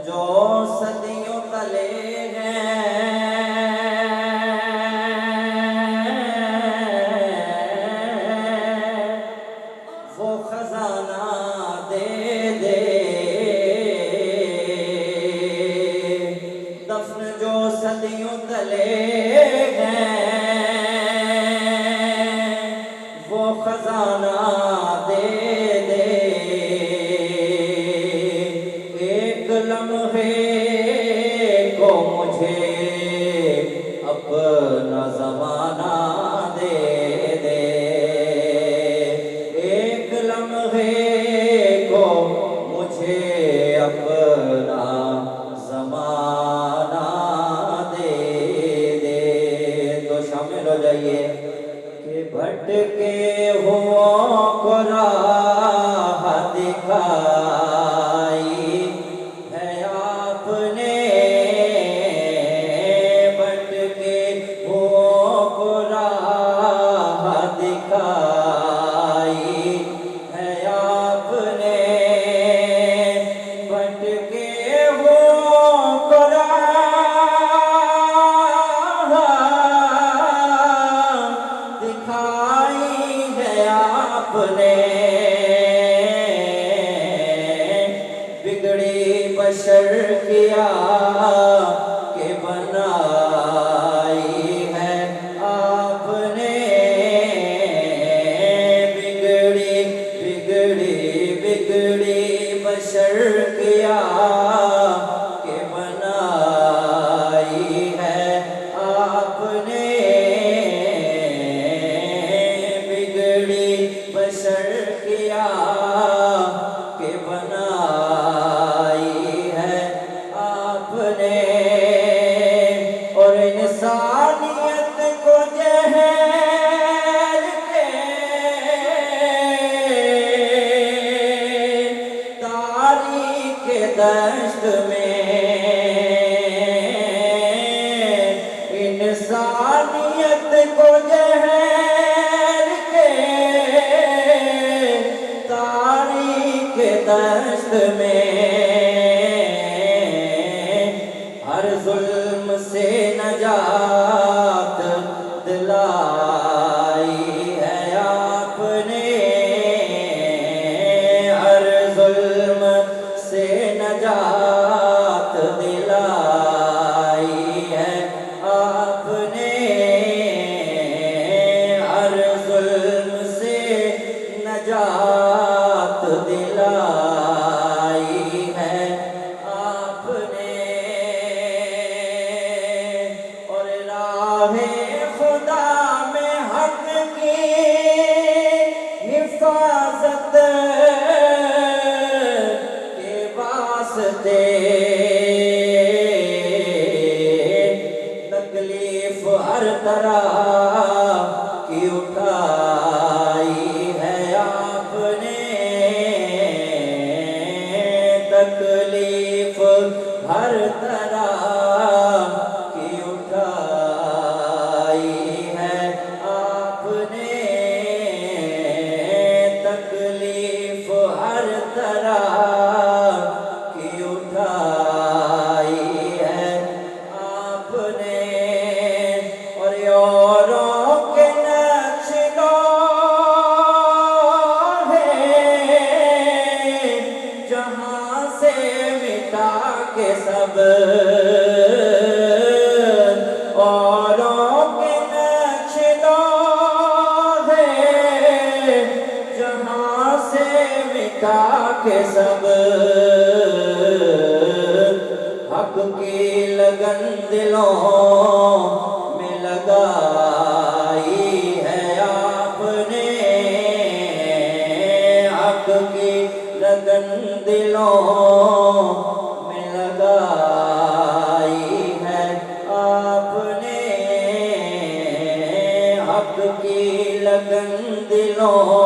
जो सदियों तले हैं वो खजाना दे दे। दफन जो सदियों तले हैं वो खजाना दे दे। एक लम्हे को मुझे अपना ज़माना दे दे। एक लम्हे को मुझे अपना ज़माना दे दे। तो शामिल हो जाइए कि भटके हुओं को राह दिखाई है आपने। भटके हुओं को राह दिखाई है आपने। भटके हुओं को राह दिखाई है आपने। बिगड़ी बशर किया के बनाई है आपने। बिगड़ी बिगड़ी बिगड़ी बशर किया के बनाई है आपने। बिगड़ी बशर किया के बनाई है आपने। और इंसानियत को जहर के तारीख दश्त में। इंसानियत को जहर के तारीख दश्त में। हर जुल्म से नजात दिलाई है आपने। हर जुल्म से नजात दिलाई है आपने। हर जुल्म से नजात दिलाई है आपने। और राहे खुदा में हक की हिफाजत के वास्ते तकलीफ हर तरह की उठाई है आपने। तकलीफ हर तरह की उठाई है आपने। तकलीफ हर तरह की उठाई है आपने। और औरों के नक्शों जहां से मिटा के सब। औरों के नक्शों जहां से मिटा के सब। हक की लगन दिलों में लगाई है आपने। हक की लगन दिलों में लगाई है आपने। हक की लगन दिलों